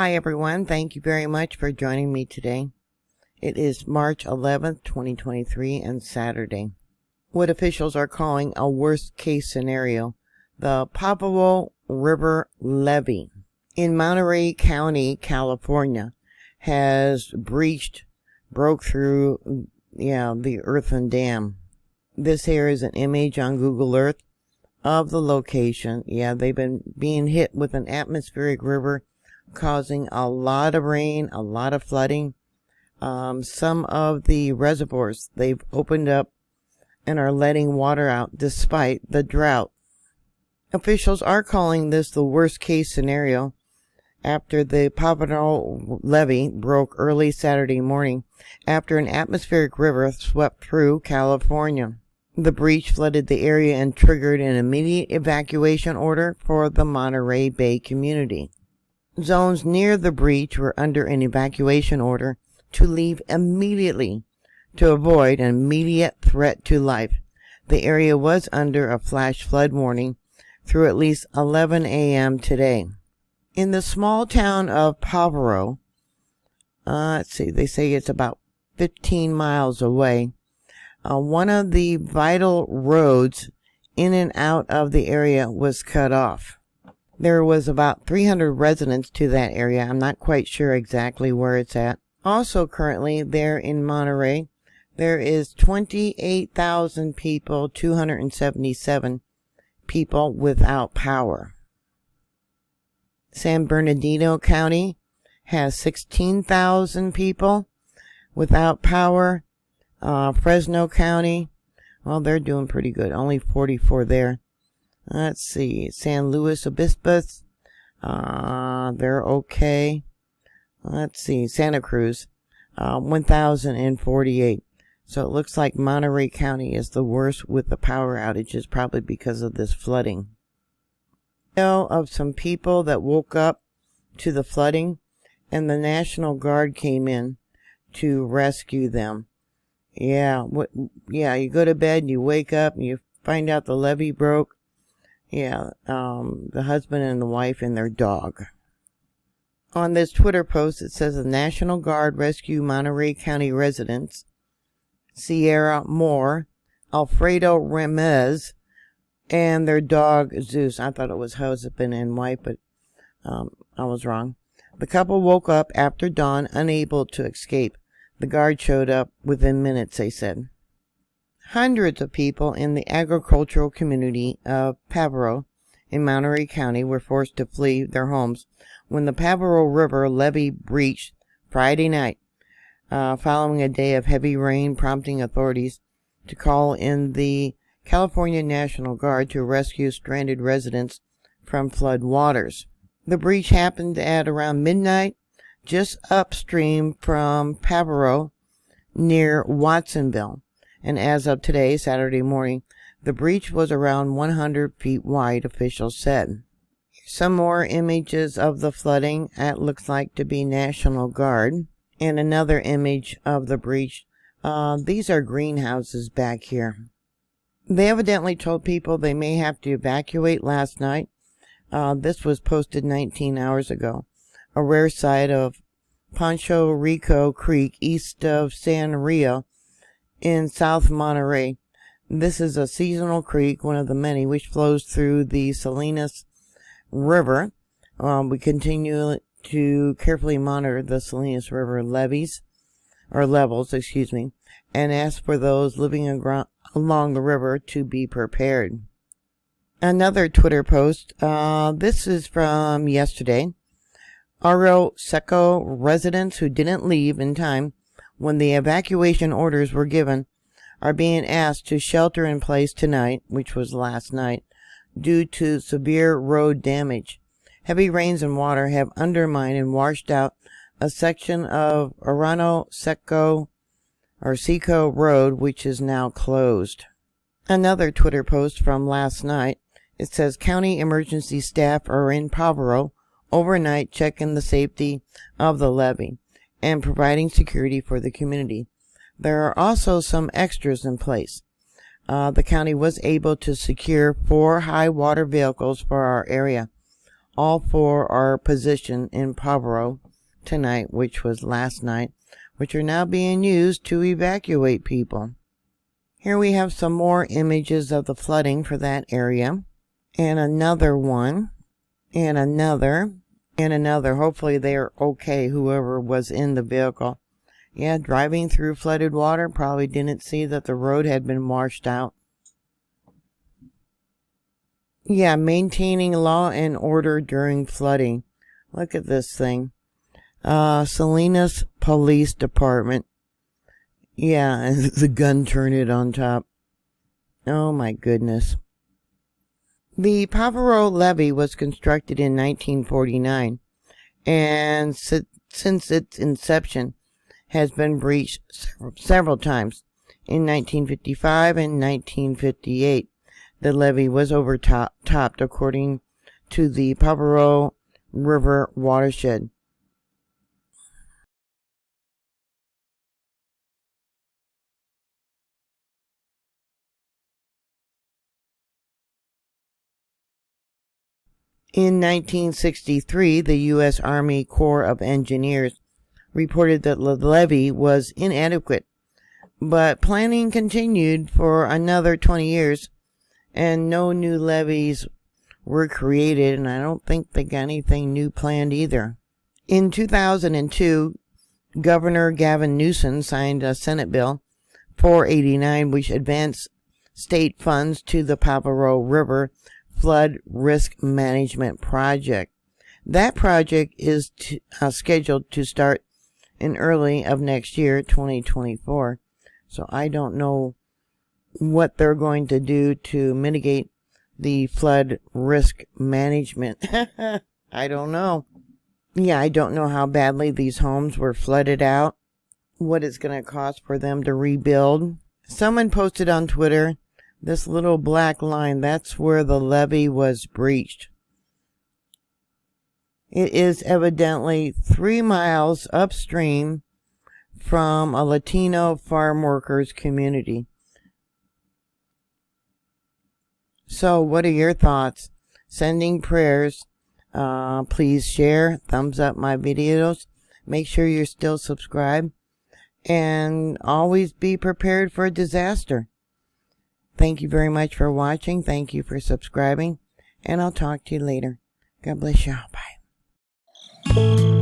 Hi everyone, thank you very much for joining me today. It is March 11th, 2023 and Saturday. What officials are calling a worst case scenario, the Pajaro River Levee in Monterey County, California has broke through the earthen dam. This here is an image on Google Earth of the location. They've been being hit with an atmospheric river causing a lot of rain, a lot of flooding. Some of the reservoirs they've opened up and are letting water out despite the drought. Officials are calling this the worst case scenario after the Pajaro Levee broke early Saturday morning after an atmospheric river swept through California. The breach flooded the area and triggered an immediate evacuation order for the Monterey Bay community. Zones near the breach were under an evacuation order to leave immediately to avoid an immediate threat to life. The area was under a flash flood warning through at least 11 a.m. today. In the small town of Pajaro, they say it's about 15 miles away. One of the vital roads in and out of the area was cut off. There was about 300 residents to that area. I'm not quite sure exactly where it's at. Also currently there in Monterey, there is 28,000 people, 277 people without power. San Bernardino County has 16,000 people without power. Fresno County, well, they're doing pretty good. Only 44 there. Let's see. San Luis Obispo, they're okay. Let's see. Santa Cruz, 1,048. So it looks like Monterey County is the worst with the power outages, probably because of this flooding. Of some people that woke up to the flooding, and the National Guard came in to rescue them. You go to bed and you wake up and you find out the levee broke. The husband and the wife and their dog. On this Twitter post, it says the National Guard rescue Monterey County residents Sierra Moore, Alfredo Ramez, and their dog Zeus. I thought it was husband and wife, but I was wrong. The couple woke up after dawn, unable to escape. The guard showed up within minutes, they said. Hundreds of people in the agricultural community of Pajaro in Monterey County were forced to flee their homes when the Pajaro River levee breached Friday night, following a day of heavy rain, prompting authorities to call in the California National Guard to rescue stranded residents from flood waters. The breach happened at around midnight, just upstream from Pajaro near Watsonville. And as of today, Saturday morning, the breach was around 100 feet wide, officials said. Some more images of the flooding. That looks like to be National Guard. And another image of the breach. These are greenhouses back here. They evidently told people they may have to evacuate last night. This was posted 19 hours ago. A rare sight of Pancho Rico Creek east of San Rio in South Monterey. This is a seasonal creek, one of the many, which flows through the Salinas River. We continue to carefully monitor the Salinas River levels, and ask for those living along the river to be prepared. Another Twitter post, this is from yesterday. Arroyo Seco residents who didn't leave in time when the evacuation orders were given are being asked to shelter in place tonight, which was last night, due to severe road damage. Heavy rains and water have undermined and washed out a section of Arroyo Seco Road, which is now closed. Another Twitter post from last night. It says county emergency staff are in Pajaro overnight checking the safety of the levee and providing security for the community. There are also some extras in place. The county was able to secure 4 high water vehicles for our area. all for our position in Pajaro tonight, which was last night, which are now being used to evacuate people. Here we have some more images of the flooding for that area, and another one, and another, and another. Hopefully they're okay, whoever was in the vehicle. Yeah, driving through flooded water, probably didn't see that the road had been washed out. Yeah, maintaining law and order during flooding. Look at this thing. Salinas Police Department. Yeah, and the gun turret on top. Oh my goodness. The Pajaro Levee was constructed in 1949, and since its inception has been breached several times. In 1955 and 1958, the levee was overtopped according to the Pajaro River watershed. In 1963, the U.S. Army Corps of Engineers reported that the levee was inadequate, but planning continued for another 20 years, and no new levees were created, and I don't think they got anything new planned either. In 2002, Governor Gavin Newsom signed a Senate Bill 489, which advanced state funds to the Pajaro River Flood Risk Management Project. That project is scheduled to start in early of next year, 2024. So I don't know what they're going to do to mitigate the flood risk management. I don't know. Yeah, I don't know how badly these homes were flooded out, what it's going to cost for them to rebuild. Someone posted on Twitter, this little black line, that's where the levee was breached. It is evidently 3 miles upstream from a Latino farm workers community. So what are your thoughts? Sending prayers. Please share, thumbs up my videos. Make sure you're still subscribed. And always be prepared for a disaster. Thank you very much for watching. Thank you for subscribing. And I'll talk to you later. God bless you. Bye.